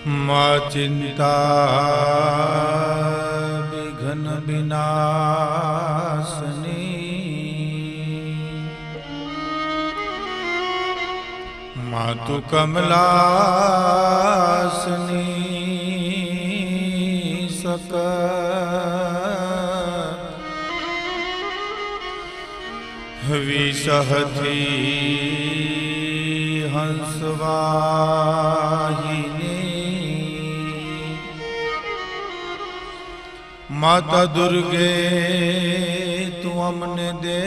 मा चिंता विघ्न विनाशनी मातु कमलासनी सक विसहती हंसवाहिनी माता दुर्गे तू अमने दे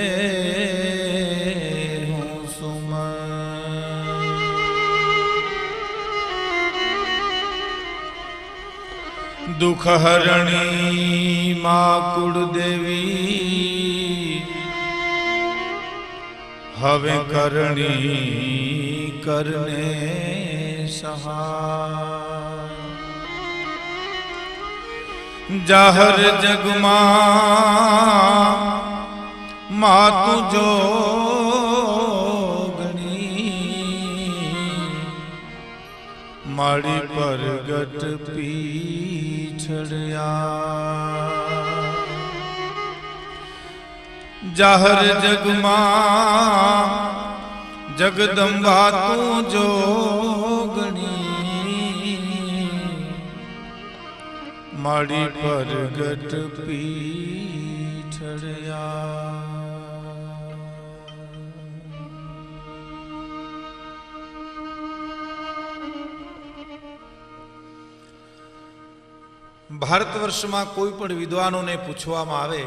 दुख हरणी मां कुलदेवी हवे करणी करने सहाय जाहर जगमा मातु जोगणी माड़ी परगट पीछड़या जाहर जगमा जगदम्बा तू जोगणी माड़ी परगट पीछड़या। भारतवर्ष में कोई पण विद्वानों ने पूछवामां आवे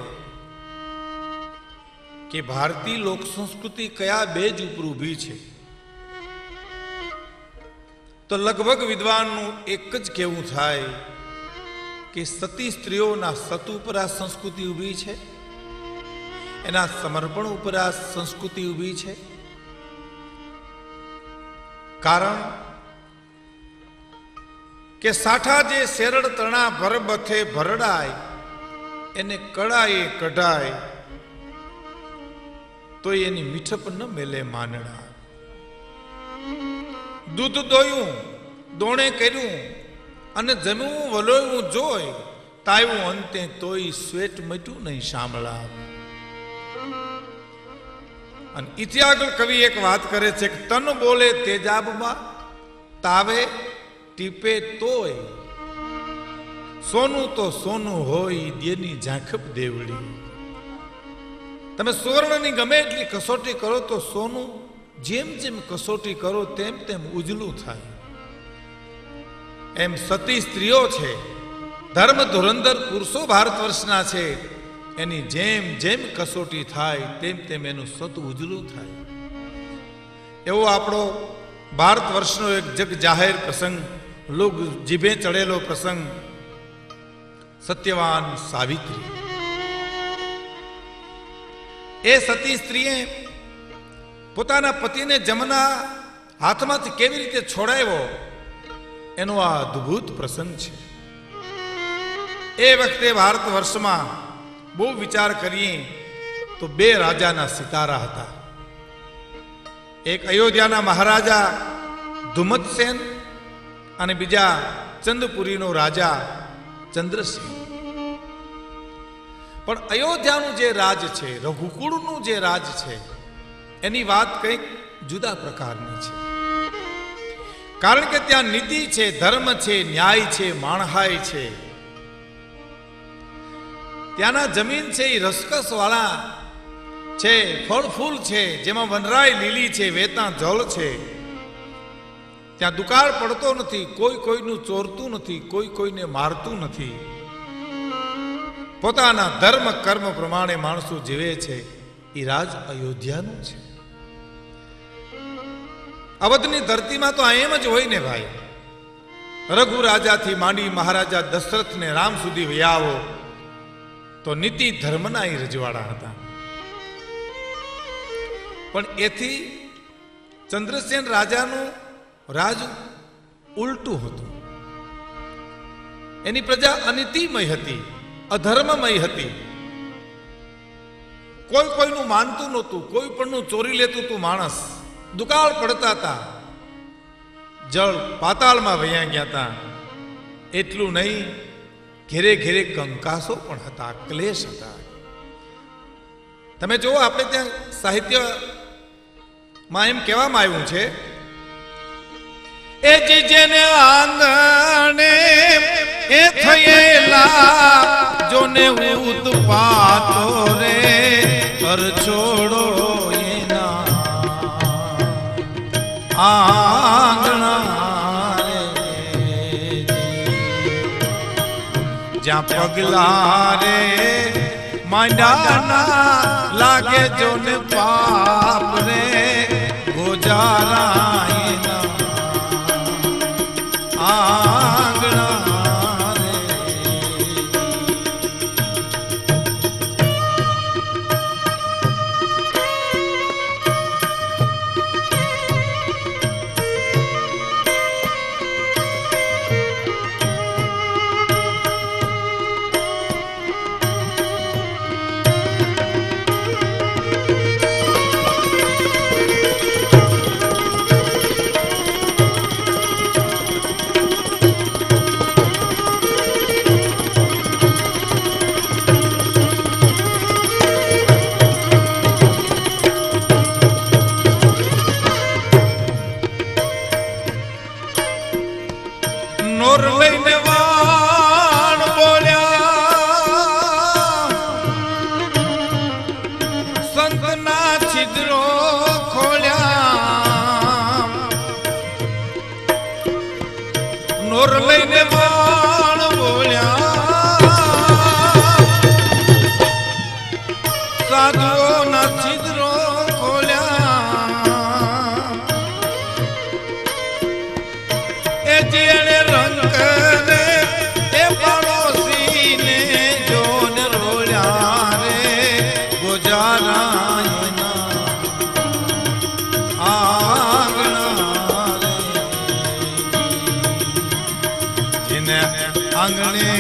कि भारतीय लोक संस्कृति कया बेज उपर ऊभी छे तो लगभग विद्वान एक ज कहेवुं थाय कि सती स्त्रीओना सत उपर आ संस्कृति ऊभी छे, एना समर्पण उपर आ संस्कृति ऊभी छे। कारण के साठा जे शेरड़ तणा भर बथे भरडाय एने कड़ाए कढ़ाय तो एनी मीठप न मेले मानड़ा। दूध दोयू दोणे कर्यू अने जम्यू वलोयू जोय तायू अंते तोय स्वेट मट्यू नहीं शामळा। अने इति आगळ कवि एक वात करे छे कि तन बोले तेजाबमां तावे टीपे तोय सोनू तो सोनू होय देनी झांखप देवड़ी। तमे सुवर्णनी गमे एटली कसोटी करो तो सोनू जेम जेम कसोटी करो तेम तेम उजलू थाय। एम सती स्त्रीओ छे धर्म धुरंधर पुरुषो भारतवर्षना छे एनी जेम जेम कसोटी थाय तेम तेम एनु सत उजलू थाय। एवो आपणो भारतवर्षनो एक जग जाहेर प्रसंग लोग जीभे चढ़ेलो प्रसंग सत्यवान सावित्री। ए सती स्त्रीए पोताना पतिने जमना हाथमांथी केवी रीते छोड़ाव्यो एनो आ अद्भुत प्रसंग छे। ए वखते भारतवर्षमां बहु विचार करीए तो बे राजाना सितारा हता। एक अयोध्याना महाराजा धुमतसेन અને બીજા ચંદપુરીનો રાજા ચંદ્રસેન। પણ અયોધ્યાનું જે રાજ છે રઘુકુળનું જે રાજ છે એની વાત કંઈક જુદા પ્રકારની છે। કારણ કે ત્યાં નીતિ છે, ધર્મ છે, ન્યાય છે, માણહાઈ છે। ત્યાંના જમીન છે એ રસકસવાળા છે, ફળ ફૂલ છે, જેમાં વનરાય લીલી છે, વેતા જળ છે। ત્યાં દુકાળ પડતો નથી, કોઈ કોઈનું ચોરતું નથી, કોઈ કોઈને મારતું નથી। પોતાના ધર્મ કર્મ પ્રમાણે માણસો જીવે છે એ રાજ અયોધ્યાનું છે। અવધની ધરતીમાં તો એમ જ હોય ને ભાઈ। રઘુ રાજાથી માંડી મહારાજા દશરથ ને રામ સુધી વ્યાવો તો નીતિ ધર્મના એ રજવાડા હતા। પણ એથી ચંદ્રસેન રાજાનું राज उल्टू हतुं। एनी प्रजा अनीतिमय हती, अधर्ममय हती। कोई कोईनुं मानतुं नहोतुं, कोई पणनुं चोरी लेतुं तुं माणस। दुकाळ पड़ता था, जल पाताल में वह्या गया था। એટલું નહીં, ઘેરે ઘેરે કંકાસો પણ હતા, ક્લેશ હતા. તમે જુઓ, આપણે ત્યાં સાહિત્યમાં એમ કહેવામાં આવ્યું છે, એ જેને આંગણે એ થયેલા જોને ઉત્પાતો રે કર છોડો એના આંગણા રે, જ્યાં પગલા રે માંડાના લાગે જોને પાપ રે ગોજારા એના આંગણા રે. નોર લઈને વાણ બોલ્યા, સંતના છિદ્રો ખોલ્યા. નોર લઈને વાણ બોલ્યા, સાધુઓના છિદ્રો ખોલ્યા. એ જેણે આંગણે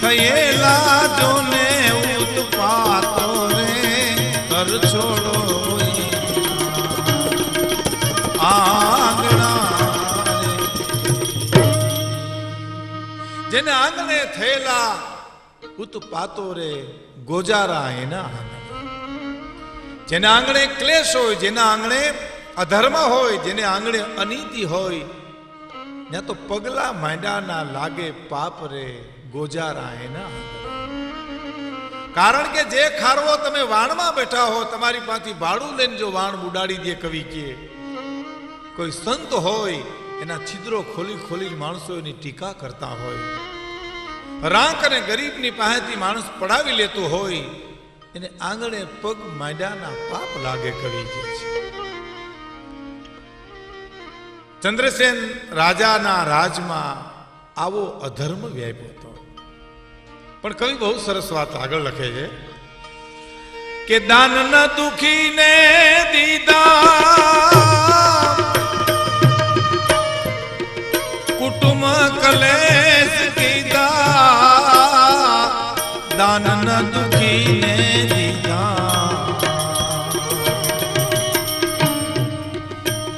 થયેલા જોને ઉત્પાતો રે કર છોડો આંગણા રે. જેને આંગણે થયેલા ઉત્પાતો રે ગોજારા એના, જેના આંગણે ક્લેશ હોય, જેના આંગણે અધર્મ હોય, જેને આંગણે અનીતિ હોય, ત્યાં તો પગલા માંડાના લાગે પાપ રે ગોજારા એના. કારણ કે જે ખારવો તમે વાણમાં બેઠા હો, તમારી પાસેથી ભાડું લઈને જો વાણ ઉડાડી દે, કવિ કે કોઈ સંત હોય એના છિદ્રો ખોલી ખોલી માણસો એની ટીકા કરતા હોય, રાંક અને ગરીબની પાસેથી માણસ પડાવી લેતો હોય, એને આંગણે પગ માંડ્યાના પાપ લાગે, કવિ કે છે. ચંદ્રસેન રાજાના રાજમાં આવો અધર્મ વ્યાપ્યો હતો. પણ કવિ બહુ સરસ વાત આગળ લખે છે કે દાન ન દુખીને દીધા, કુટુંબ કલેશ કીધા. દાન ન દુખીને દીધા,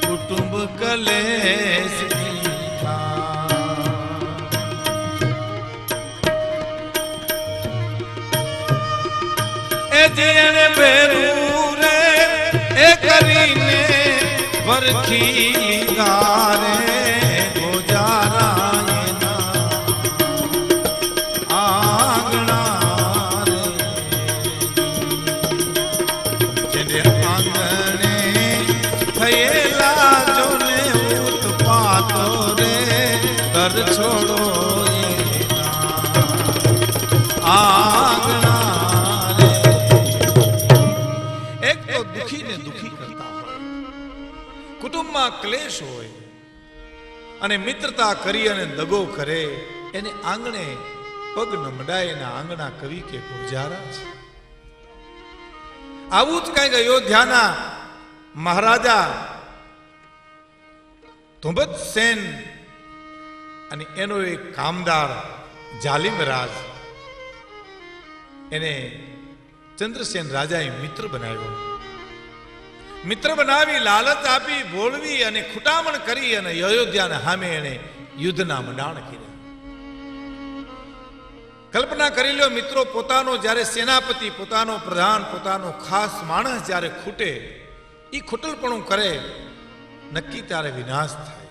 કુટુંબ કલેશ કીધા. એ જેને ભેરું રે એ કરીને વરખી લીધા રે ગોજારા એના આંગણા રે. જેને આંગણે થયેલા જોને ઉત્પાતો રે કર છોડો આંગણા. કુટુંબમાં ક્લેશ હોય અને મિત્રતા કરી અને દગો કરે, એને આંગણે પગ નમડાય, એના આંગણા કવિ કે ગોજારા છે. આવું જ કઈક અયોધ્યાના મહારાજા ધુંબતસેન અને એનો એક કામદાર જાલિમરાજ, એને ચંદ્રસેન રાજાએ મિત્ર બનાવ્યો. મિત્ર બનાવી, લાલચ આપી, ભોળવી અને ખુટામણ કરી અને અયોધ્યાના સામે એને યુદ્ધના મંડાણ કર્યા. કલ્પના કરી લો મિત્રો, પોતાનો જ્યારે સેનાપતિ, પોતાનો પ્રધાન, પોતાનો ખાસ માણસ જ્યારે ખૂટે, એ ખૂટલપણું કરે, નક્કી ત્યારે વિનાશ થાય.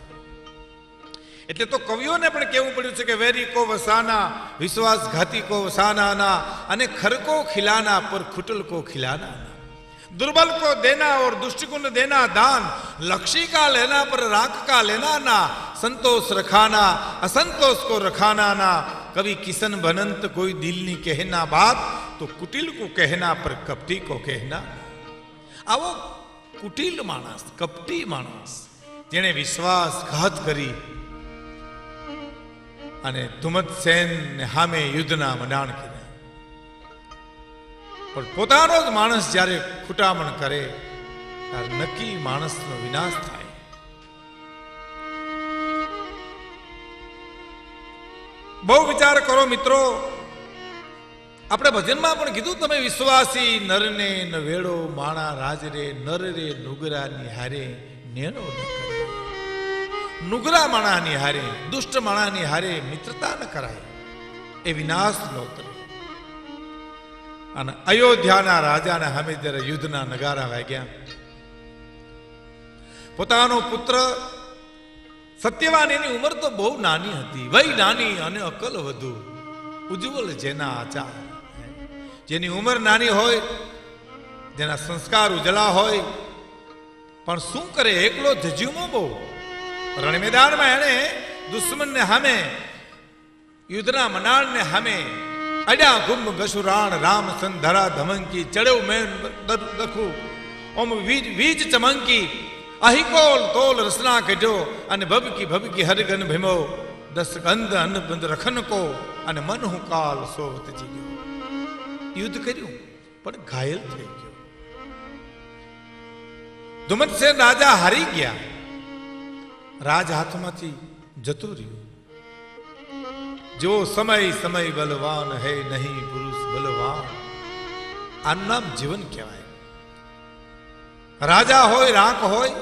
એટલે તો કવિઓને પણ કહેવું પડ્યું છે કે વેરી કો વસાના, વિશ્વાસઘાતી કો વસાના, અને ખરકો ખિલાના પર ખૂટલ કો ખિલાના. दुर्बल को देना और दुष्ट को देना दान, लक्ष्य का लेना पर राख का लेना ना, संतोष रखाना असंतोष को रखाना ना. कवि किशन बनंत कोई दिल नहीं कहना बात, तो कुटिल को कहना पर कपटी को कहना. आवो कुटिल मानस, कपटी मानस, जेने विश्वासघात કરી અને ધુમ્મતસેન ને સામે યુદ્ધના મંડાણ કર્યા. પણ પોતાનો જ માણસ જ્યારે ખૂટામણ કરે ત્યારે નક્કી માણસનો વિનાશ થાય. બહુ વિચાર કરો મિત્રો. આપણે ભજનમાં પણ કીધું, તમે વિશ્વાસી નરને ન વેળો, માણા રાજરે નર રે નુગરાની હારે નેનો ન કરે. નુગરા માણાની હારે, દુષ્ટ માણાની હારે મિત્રતા ન કરાય, એ વિનાશ નો કરે. અને અયોધ્યાના રાજાને સામે જ્યારે યુદ્ધના નગારા વાગ્યા, પોતાનો પુત્ર સત્યવાન, એની ઉંમર તો બહુ નાની હતી, વય નાની અને અકલ વધુ. ઉજ્જવલ જેના આચાર, જેની ઉંમર નાની હોય, જેના સંસ્કાર ઉજળા હોય, પણ શું કરે, એકલો ધજ્યુમો બહુ. રણ મેદાનમાં એને દુશ્મનને સામે, યુદ્ધના મનાળને સામે અડ્યા ગુમ ગશુરાણ રામ સંધરા ધમંકી, ચડ્યો મેન દખું ઓમ વીજ ચમંકી, અહિકોલ તોલ રસના કઢ્યો, અને ભબકી ભબકી હરગન ભીમો, દસ ગંધ અન્ન બંધ રખન કો, અને મન હું કાલ સોવત જીગ્યો. યુદ્ધ કર્યું પણ ઘાયલ થઈ ગયો. ધુમ્મતસેન રાજા હારી ગયા, રાજ હાથમાંથી જતો રહ્યો. જો સમય સમય બલવાન હૈ નહીં પુરુષ બલવાન, આનું નામ જીવન કહેવાય. રાજા હોય, રાંક હોય,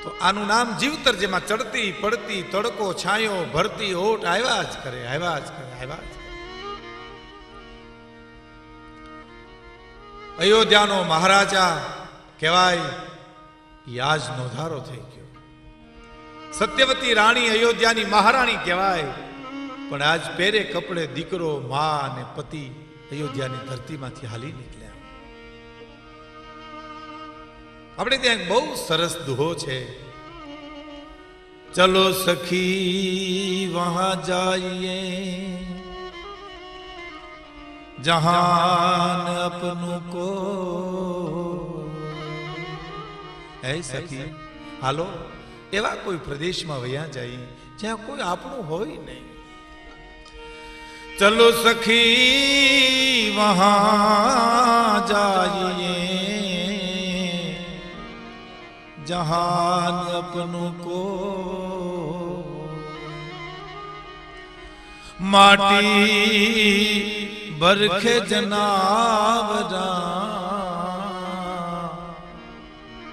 તો આનું નામ જીવતર, જેમાં ચડતી પડતી તડકો છાંયો ભરતી ઓટ આવ્યા જ કરે, આવ્યા જ કરે, આવ્યા જ કરે. અયોધ્યાનો મહારાજા કહેવાય, યાજનો ધારો થઈ ગયો. સત્યવતી રાણી અયોધ્યાની મહારાણી કહેવાય, પણ આજ પહેરે કપડે દીકરો, મા અને પતિ અયોધ્યાની ધરતીમાંથી હાલી નીકળ્યા. આપણે ત્યાં બહુ સરસ દુહો છે, ચલો સખી વહાં જાઈએ જહાન અપનું કો. હે સખી, હાલો એવા કોઈ પ્રદેશમાં વયા જાય જ્યાં કોઈ આપણું હોય નહીં. ચલો સખી વહાં જાઈએ જહાન અપનું કો. માટી બરખે જનાવરા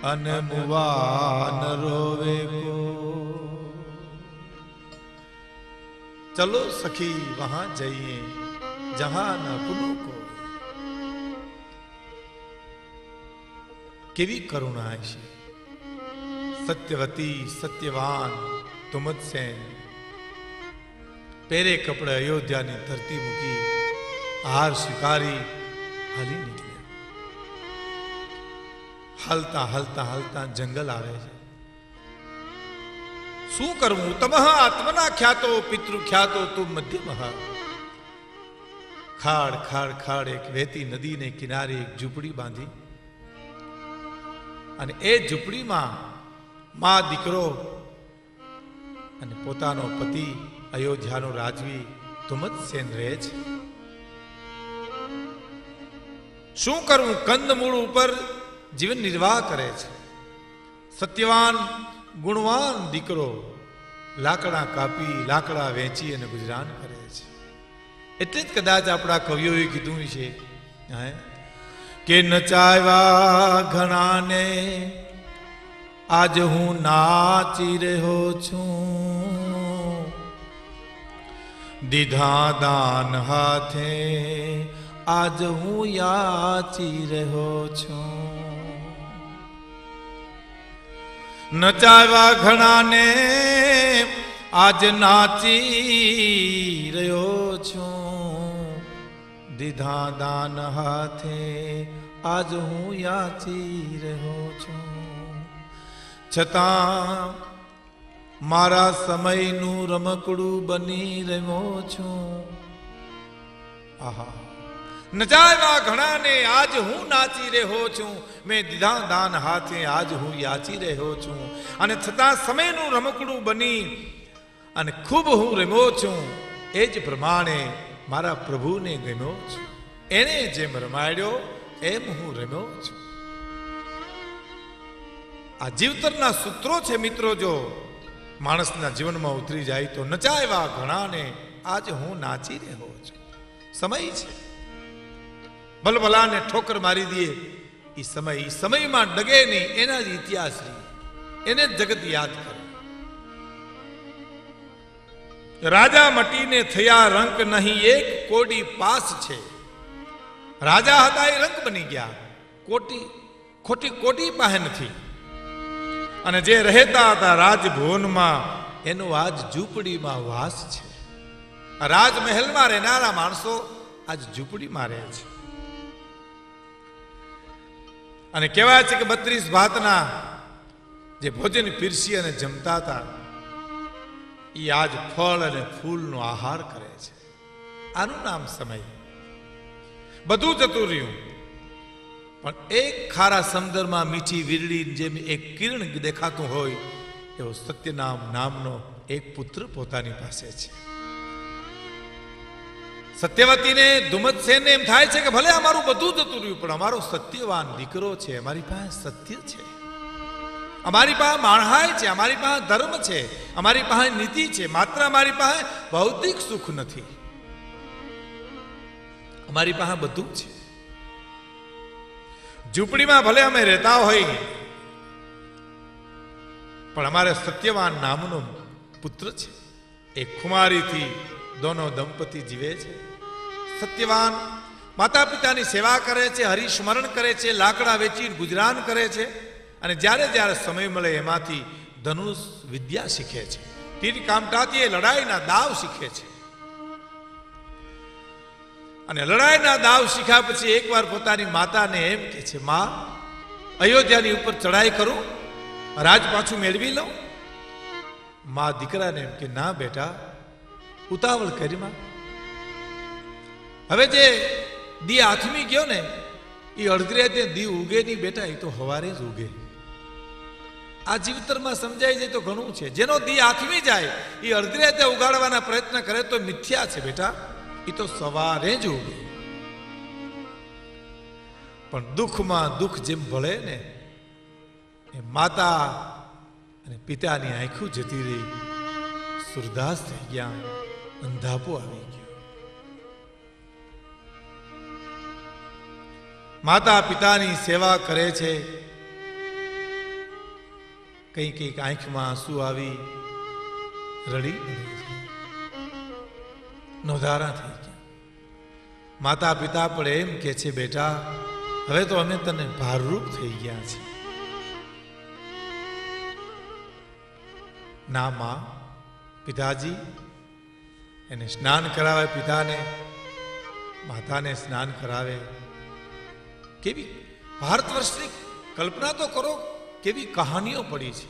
અને મુવાન રોવે કો. ચલો સખી વહાં જઈએ જહાન અપનું કો. કેવી કરુણા છે. સત્યવતી, સત્યવાન, ધુમ્મતસેન પહેરે કપડે અયોધ્યાની ધરતી મૂકી, હાર સ્વીકારી હાલી નીકળ્યા. હાલતા હાલતા હાલતા જંગલ આવે છે. શું કરવું? તમઃ આત્મના ખ્યાતો પિતૃ ખ્યાતો તું મધ્યમઃ. ખાડ ખાડ ખાડ એક વહેતી નદીને કિનારે એક ઝૂંપડી બાંધી, અને એ ઝૂંપડીમાં મા દીકરો અને પોતાનો પતિ અયોધ્યાનો રાજવી ધુમ્મતસેન રહે છે. શું કરવું? કંદમૂળ ઉપર જીવન નિર્વાહ કરે છે. સત્યવાન ગુણવાન દીકરો લાકડા કાપી, લાકડા વેચી અને ગુજરાન કરે છે. એટલે જ કદાચ આપણા કવિઓએ કીધું છે કે નચાવ્યા ઘણાને આજ હું નાચી રહ્યો છું, દીધા દાન હાથે આજ હું યાચી રહ્યો છું. નચાવ્યા ઘણાને આજ નાચી રહ્યો છું. દીધા દાન હાથે આજ હું યાચી રહ્યો છું. છતાં મારા સમયનું રમકડું બની રહ્યો છું. આહા, નચાવ્યા ઘણાને આજ હું નાચી રહ્યો છું. મેં દીધા દાન હાથે આજ હું યાચી રહ્યો છું. અને છતાં સમયનું રમકડું બની અને ખૂબ હું રમ્યો છું. એ જ પ્રમાણે મારા પ્રભુને ગમ્યો છું. એને જેમ રમાડ્યો એમ હું રમ્યો છું. આ જીવતરના સૂત્રો છે મિત્રો. જો માણસના જીવનમાં ઉતરી જાય તો નચાવ્યા ઘણાને આજ હું નાચી રહ્યો છું. સમય છે, ભલભલાને ઠોકર મારી દે એ સમયમાં ડગે નહીં. એના જ ઇતિહાસ રહી, એને જ જગત યાદ કરે. રાજા મટીને થયા રંક નહીં એક કોડી પાસ છે. રાજા હતા એ રંક બની ગયા, ખોટી કોટી પાસે નથી. અને જે રહેતા હતા રાજભવનમાં એનો આજ ઝૂંપડીમાં વાસ છે. રાજમહેલમાં રહેનારા માણસો આજ ઝૂંપડીમાં રહે છે. અને કહેવાય છે કે 32 ભાતના જે ભોજન પીરસી અને જમતા હતા એ આજ ફળ અને ફૂલનો આહાર કરે છે. આનું નામ સમય. બધું જતું રહ્યું, પણ એક ખારા સમુદ્રમાં મીઠી વીરડી જેમ એક કિરણ દેખાતું હોય એવો સત્યનામ નામનો એક પુત્ર પોતાની પાસે છે. સત્યવતીને ધુમ્મતસેનને એમ થાય છે કે ભલે અમારું બધું જતું રહ્યું પણ અમારો સત્યવાન દીકરો છે. અમારી પાસે સત્ય છે, અમારી પાસે માણહાઈ છે, અમારી પાસે ધર્મ છે, અમારી પાસે નીતિ છે. માત્ર અમારી પાસે ભૌતિક સુખ નથી, અમારી પાસે બધું છે. ઝૂંપડીમાં ભલે અમે રહેતા હોય પણ અમારે સત્યવાન નામનો પુત્ર છે. એ ખુમારીથી દોનો દંપતી જીવે છે. સત્યવાન માતા પિતાની સેવા કરે છે, હરિસ્મરણ કરે છે, લાકડા વેચી ગુજરાન કરે છે. અને જ્યારે જ્યારે સમય મળે એમાંથી ધનુષ વિદ્યા શીખે છે. તીર કામટાથી એ લડાઈના દાવ શીખે છે. અને લડાઈના દાવ શીખ્યા પછી એકવાર પોતાની માતાને એમ કહે છે, માં, અયોધ્યાની ઉપર ચડાઈ કરું, રાજ પાછું મેળવી લઉં? માં દીકરાને એમ કે ના બેટા, ઉતાવળ કરી માં. હવે જે દી આથમી ગયો ને એ અડધી રાતે દી ઉગે નહીં બેટા, એ તો હવારે જ ઉગે. આ જીવતરમાં સમજાય જાય તો ઘણું છે. જેનો દી આથમી જાય એ અડધી રાતે ઉગાડવાના પ્રયત્ન કરે તો મિથ્યા છે બેટા, એ તો સવારે જ ઉગે. પણ દુઃખમાં દુઃખ જેમ ભળે ને એ માતા અને પિતાની આંખું જતી રહી, સુરદાસ થઈ ગયા, અંધાપો આવી ગયો. માતા પિતાની સેવા કરે છે, કંઈક આંખમાં આંસુ આવી રડી નોધારા થઈ ગયા. માતા પિતા પણ એમ કે છે, બેટા હવે તો અમે તને ભારરૂપ થઈ ગયા છીએ. ના માં, પિતાજી એને સ્નાન કરાવે, પિતાને માતાને સ્નાન કરાવે. કેવી ભારત વર્ષની કલ્પના તો કરો, કેવી કહાનીઓ પડી છે.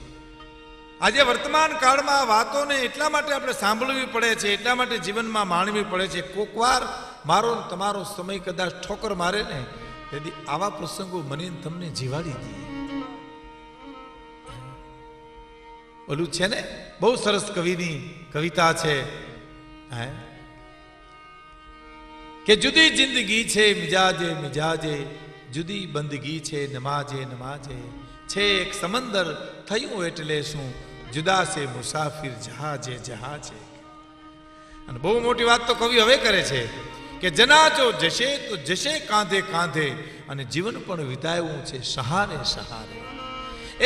આજે વર્તમાન કાળમાં વાતોને એટલા માટે આપણે સાંભળવી પડે છે, એટલા માટે જીવનમાં માણવી પડે છે. કોક વાર મારો તમારો સમય કદાચ ઠોકર મારે ને તેથી આવા પ્રસંગો મને તમને જીવાડી દે. ઓલું છે ને, બહુ સરસ કવિની કવિતા છે કે જુદી જિંદગી છે મિજાજે મિજાજે, જુદી બંદગી છે નમાજે નમાજે. છે એક સમંદર થયું એટલે શું, જુદા છે મુસાફિર જહાજે જહાજે. અને બહુ મોટી વાત તો કવિ હવે કરે છે કે જનાજો જશે તો જશે કાંધે કાંધે, અને જીવન પણ વિતાવ્યું છે સહારે સહારે.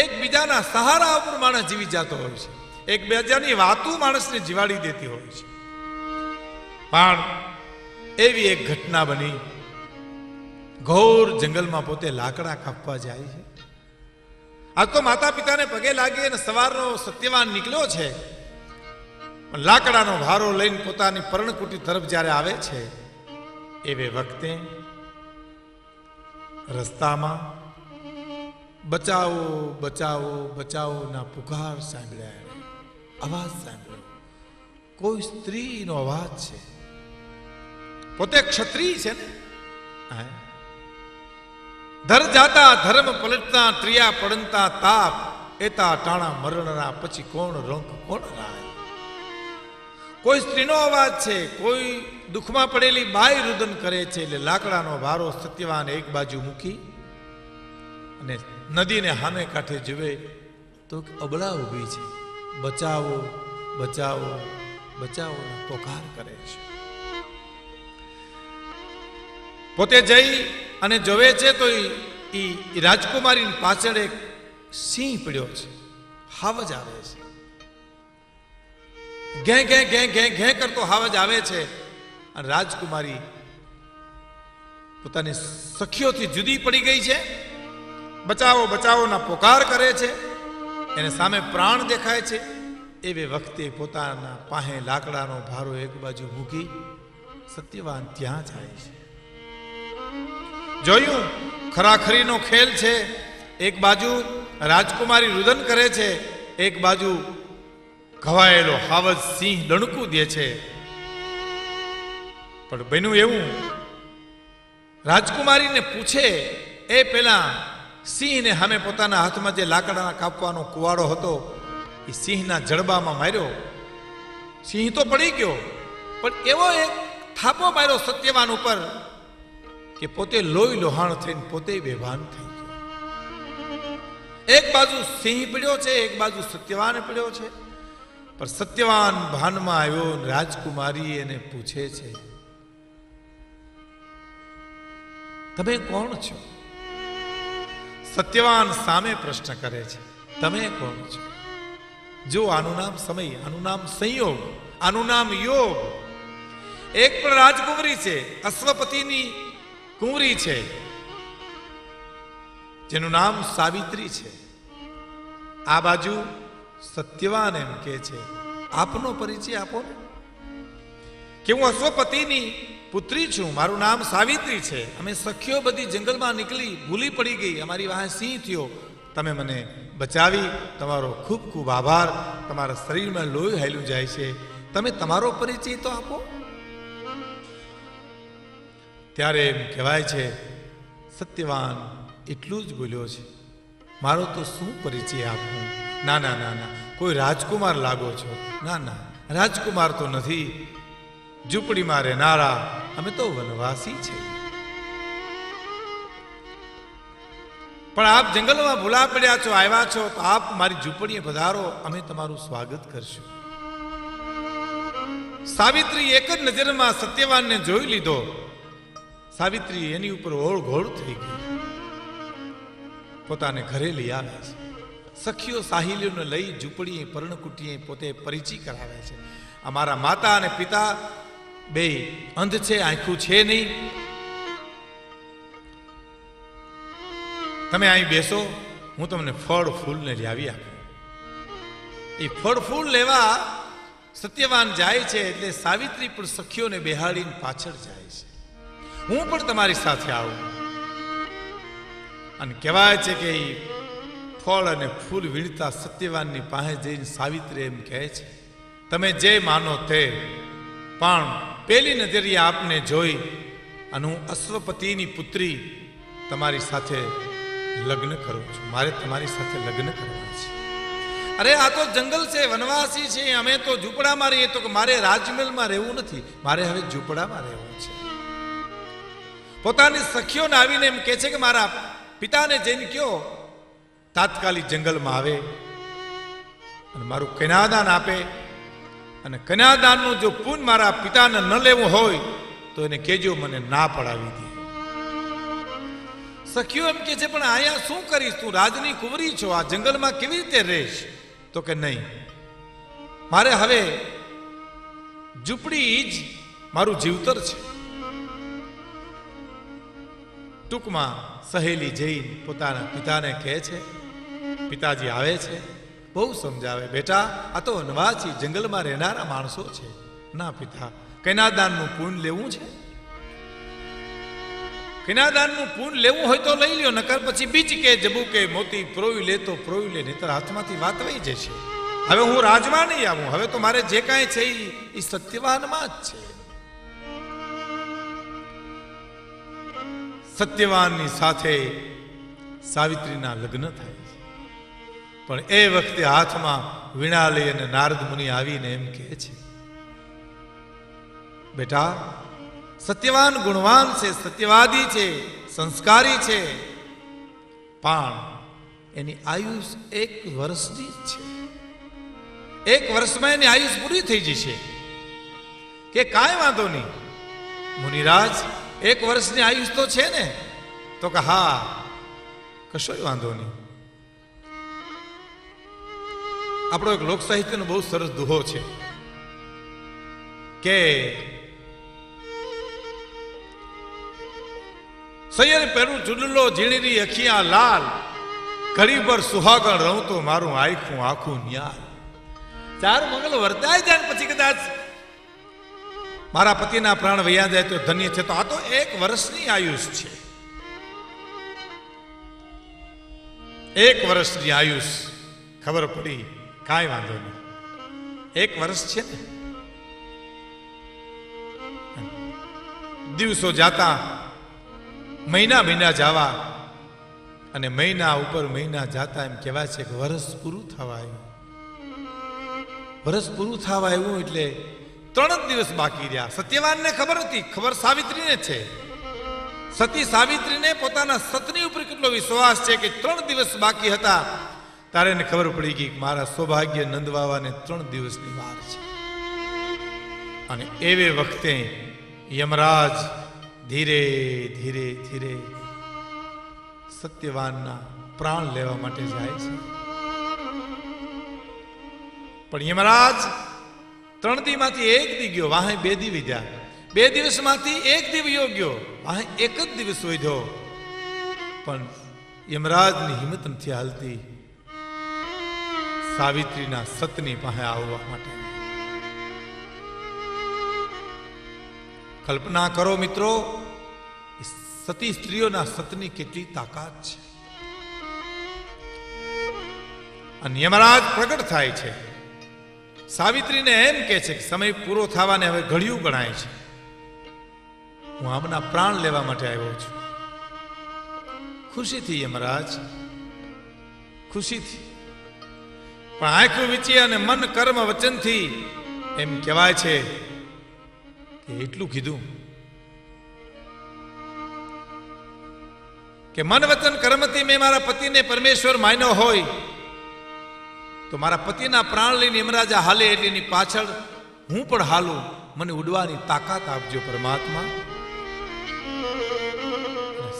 એકબીજાના સહારા ઉપર માણસ જીવી જતો હોય છે, એકબીજાની વાતો માણસને જીવાડી દેતી હોય છે. પણ એવી એક ઘટના બની, ઘોર જંગલમાં પોતે લાકડા કાપવા જાય છે. આ તો માતા પિતાને પગે લાગી અને સવારનો સત્યવાન નીકળ્યો છે, પણ લાકડાનો ભારો લઈને પોતાની પર્ણકુટી તરફ જ્યારે આવે છે, એવે વખતે રસ્તામાં બચાવો બચાવો બચાવો ના પુકાર સાંભળ્યા, અવાજ સાંભળ્યો. કોઈ સ્ત્રીનો અવાજ છે. પોતે ક્ષત્રિય છે ને, ધર જાતા ધર્મ પલટતા ત્રિયા પડંતા તાપ એતા ટાણા મરણના પછી કોણ રંક કોણ રાય. કોઈ સ્ત્રીનો અવાજ છે, કોઈ દુઃખમાં પડેલી બાઈ રુદન કરે છે. એટલે લાકડાનો ભારો સત્યવાન એક બાજુ મૂકી અને નદીને હામે કાંઠે જુએ તો અબળા ઊભી છે. બચાવો બચાવો બચાવો પોકાર કરે છે. પોતે જઈ અને જોવે છે તો એ રાજકુમારી પાછળ એક સિંહ પડ્યો છે. હાવજ આવે છે, ઘે ઘે ઘે ઘે ઘે કરતો હાવજ આવે છે. અને રાજકુમારી પોતાની સખીઓથી જુદી પડી ગઈ છે. બચાવો બચાવો ના પોકાર કરે છે. એને સામે પ્રાણ દેખાય છે. એવે વખતે પોતાના પાસે લાકડાનો ભારો એક બાજુ મૂકી સત્યવાન ત્યાં જાય છે. જોયું ખરાખરીનો ખેલ છે. એક બાજુ રાજકુમારી રુદન કરે છે, એક બાજુ ઘવાયેલો હાવજ સિંહ દણકું દે છે. પણ બન્યું એવું, રાજકુમારીને પૂછે એ પેલા સિંહને સામે પોતાના હાથમાં જે લાકડાના કાપવાનો કુવાડો હતો એ સિંહના જડબામાં માર્યો. સિંહ તો પડી ગયો, પણ એવો એક થાપો માર્યો સત્યવાન ઉપર કે પોતે લોહી લોહાણ થઈને પોતે બેભાન થઈ ગયો. એક બાજુ સિંહ પડ્યો છે, એક બાજુ સત્યવાન પડ્યો છે. પણ સત્યવાન ભાનમાં આવ્યો. રાજકુમારી એને પૂછે છે, તમે કોણ છો? સત્યવાન સામે પ્રશ્ન કરે છે, તમે કોણ છો? જો આનું નામ સમય, આનું નામ સંયોગ, આનું નામ યોગ. એક પણ રાજકુમારી છે, અશ્વપતિની કુંવરી છે, જેનું નામ સાવિત્રી છે. આ બાજુ સત્યવાન એમ કે છે, આપનો પરિચય આપો ને, કે હું અશ્વપતિની પુત્રી છું, મારું નામ સાવિત્રી છે. અમે સખીઓ બધી જંગલમાં નીકળી, ભૂલી પડી ગઈ, અમારી વાહે સિંહ થયો, તમે મને બચાવી, તમારો ખૂબ ખૂબ આભાર. તમારા શરીરમાં લોહી હાલ્યું જાય છે, તમે તમારો પરિચય તો આપો. ત્યારે એમ કહેવાય છે સત્યવાન એટલું જ બોલ્યો છે, મારો તો શું પરિચય આપવું? ના ના ના ના, કોઈ રાજકુમાર લાગો છો? ના ના, રાજકુમાર તો નથી, ઝૂંપડીમાં રહેનારા અમે તો વનવાસી છે. પણ આપ જંગલમાં ભૂલા પડ્યા છો, આવ્યા છો તો આપ મારી ઝૂંપડીએ પધારો, અમે તમારું સ્વાગત કરશું. સાવિત્રી એક જ નજરમાં સત્યવાનને જોઈ લીધો. સાવિત્રી એની ઉપર ઓળઘોળ થઈ ગઈ. પોતાને ઘરે લઈ આવે છે. સખીઓ સાહિલીઓને લઈ ઝૂંપડીએ પર્ણકુટીએ પોતે પરિચય કરાવે છે. અમારા માતા અને પિતા બે અંધ છે, આંખું છે નહીં. તમે અહીં બેસો, હું તમને ફળ ફૂલને લાવી આપું. એ ફળ ફૂલ લેવા સત્યવાન જાય છે. એટલે સાવિત્રી પણ સખીઓને બેહાડીને પાછળ જાય છે. હું પણ તમારી સાથે આવું. અને કહેવાય છે કે એ ફળ અને ફૂલ વીણતા સત્યવાનની પાસે જઈને સાવિત્રી એમ કહે છે, તમે જે માનો તે, પણ પેલી નજરે આપને જોઈ અને હું અશ્વપતિની પુત્રી તમારી સાથે લગ્ન કરું છું. મારે તમારી સાથે લગ્ન કરવા છે. અરે આ તો જંગલ છે, વનવાસી છે, અમે તો ઝૂંપડામાં રહીએ. તો મારે રાજમહેલમાં રહેવું નથી, મારે હવે ઝૂંપડામાં રહેવું છે. પોતાની સખીઓને આવીને એમ કહે છે કે મારા પિતાને જઈને કયો તાત્કાલિક જંગલમાં આવે અને મારું કન્યાદાન આપે. અને કન્યાદાનનું જો પૂન મારા પિતાને ન લેવું હોય તો એને કહેજો, મને ના પડાવી દે. સખીઓ એમ કે છે, પણ અહીંયા શું કરીશ? તું રાજની કુંવરી છો, આ જંગલમાં કેવી રીતે રહીશ? તો કે નહીં, મારે હવે ઝૂંપડી જ મારું જીવતર છે. ટૂંકમાં સહેલી જઈને પોતાના પિતાને કહે છે. પિતાજી આવે છે, બહુ સમજાવે, બેટા આ તો વનવાસી જંગલમાં રહેનારા માણસો છે. ના પિતા, કન્યાદાનનું પૂન લેવું છે. કન્યાદાનનું પૂન લેવું હોય તો લઈ લ્યો, નકર પછી બીજ કે જબુ કે મોતી પ્રોવી લે તો પ્રોવી લે, નહીતર હાથમાંથી વાત વહી જશે. હવે હું રાજમાં નહીં આવું, હવે તો મારે જે કાંઈ છે એ સત્યવાનમાં જ છે. સત્યવાનની સાથે સાવિત્રીના લગ્ન થાય છે. પણ એ વખતે હાથમાં વીણા લઈ અને નારદ મુનિ આવીને એમ કહે છે, બેટા સત્યવાન ગુણવાન છે, સત્યવાદી છે, સંસ્કારી છે, પણ એની આયુષ 1 વર્ષની જ છે. 1 વર્ષમાં એની આયુષ પૂરી થઈ જશે. કે કાંઈ વાંધો નહીં મુનિરાજ, 1 વર્ષની આયુષ તો છે ને? તો કે હા, કશોય વાંધો નહીં. આપણો એક લોક સાહિત્યનો બહુ સરસ દુહો છે કે સૈયર પેરું ચુડલો ઝીણીની અખિયા લાલ, ઘડી પર સુહાગણ રહું તો મારું આખું આખું ન્યાલ. 4 મંગલ વર્તાય જાય પછી કદાચ મારા પતિના પ્રાણ વયા જાય તો ધન્ય છે. તો આ તો 1 વર્ષની આયુષ છે. 1 વર્ષની આયુષ. ખબર પડી, કાંઈ વાંધો નહીં, 1 વર્ષ છે ને. દિવસો જાતા મહિના મહિના જાવા, અને મહિના ઉપર મહિના જાતા એમ કહેવાય છે કે વર્ષ પૂરું થવા આવ્યું. વર્ષ પૂરું થવા આવ્યું એટલે 3 જ દિવસ બાકી રહ્યા. સત્યવાનને ખબર હતી, ખબર સાવિત્રીને છે. સતી સાવિત્રીને પોતાના સતની ઉપર કેટલો વિશ્વાસ છે કે 3 દિવસ બાકી હતા ત્યારે એને ખબર પડી ગઈ કે મારા સૌભાગ્ય નંદવાવાને 3 દિવસની વાર છે. અને એવે વખતે યમરાજ ધીરે ધીરે ધીરે સત્યવાનના પ્રાણ લેવા માટે જાય છે. પણ યમરાજ 3 દિવસમાંથી 1 દી ગયો, વાહે 2 દી વધ્યા. 2 દિવસમાંથી 1 દી વયો ગયો, વાહે 1 જ દિવસ વધ્યો. પણ યમરાજની હિંમત નથી હાલતી સાવિત્રીના સતની પાસે આવવા માટે. કલ્પના કરો મિત્રો, સતી સ્ત્રીઓના સતની કેટલી તાકાત છે. અને યમરાજ પ્રગટ થાય છે. સાવિત્રીને એમ કહે છે કે સમય પૂરો થવાને હવે ઘડિયું ગણાય છે, હું આમના પ્રાણ લેવા માટે આવ્યો છું. ખુશીથી યમરાજ, ખુશીથી, પણ આંખો વીચી અને મન કર્મ વચનથી એમ કહેવાય છે કે એટલું કીધું કે મન વચન કર્મથી મેં મારા પતિને પરમેશ્વર માન્યો હોય તો મારા પતિના પ્રાણ લઈને યમરાજા હાલે એટલે એની પાછળ હું પણ હાલું. મને ઉડવાની તાકાત આપજો પરમાત્મા.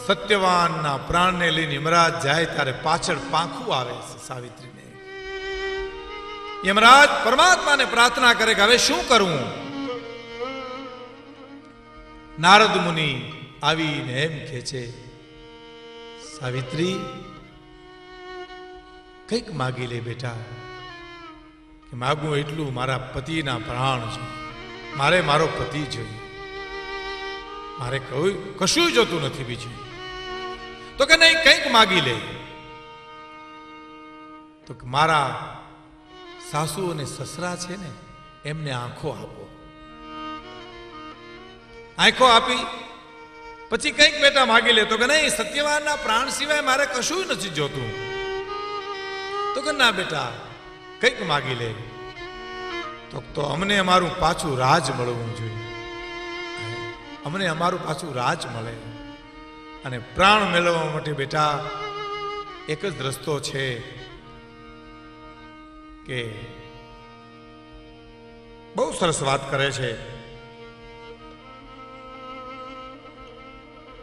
સત્યવાનના પ્રાણને લઈને યમરાજ જાય ત્યારે પાછળ પાંખું આવે છે સાવિત્રીને. યમરાજ પરમાત્માને પ્રાર્થના કરે કે હવે શું કરવું? નારદ મુનિ આવીને એમ કહે છે, સાવિત્રી કંઈક માગી લે બેટા. કે માગું એટલું, મારા પતિના પ્રાણ છે, મારે મારો પતિ જોઈએ, મારે કશું જોતું નથી બીજું. તો કે નહીં, કંઈક માગી લે. તો કે મારા સાસુ અને સસરા છે ને એમને આંખો આપો. આંખો આપી પછી કંઈક બેટા માગી લે. તો કે નહીં, સત્યવાનના પ્રાણ સિવાય મારે કશું નથી જોતું. તો કે ના બેટા, કંઈક માગી લે. તો અમને અમારું પાછું રાજ મળવું જોઈએ, અમને અમારું પાછું રાજ મળે. અને પ્રાણ મેળવવા માટે બેટા એક જ રસ્તો છે કે બહુ સરસ વાત કરે છે.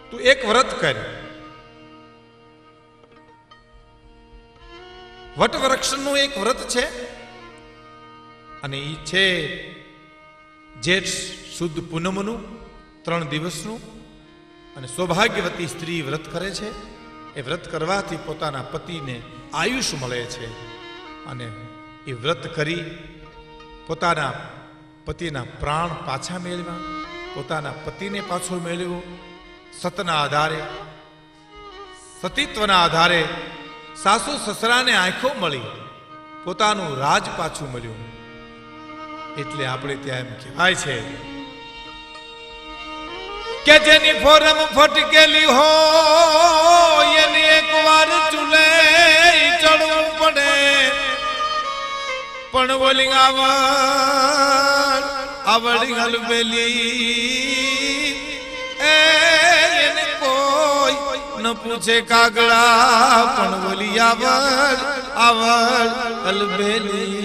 તું એક વ્રત કર. વટવૃક્ષનું એક વ્રત છે અને એ છે જેઠ શુદ્ધ પૂનમનું 3 દિવસનું અને સૌભાગ્યવતી સ્ત્રી વ્રત કરે છે. એ વ્રત કરવાથી પોતાના પતિને આયુષ મળે છે અને એ વ્રત કરી પોતાના પતિના પ્રાણ પાછા મેળવ્યા, પોતાના પતિને પાછો મેળવ્યો. સતના આધારે, સતીત્વના આધારે સાસુ સસરાને આંખો મળી, પોતાનું રાજ પાછું મળ્યું. એટલે આપણે ત્યાં એમ કહેવાય છે કે જેની ફોરમ ફટકેલી હોય એની એકવાર ચૂલે ચડવું પડે, પણ ઓલી આવડી હલબેલી એને કોઈ ન પૂછે કાગડા, પણ ઓલી આવડ હલબેલી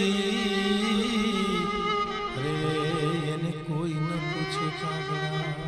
એને કોઈ ન પૂછે કાગડા.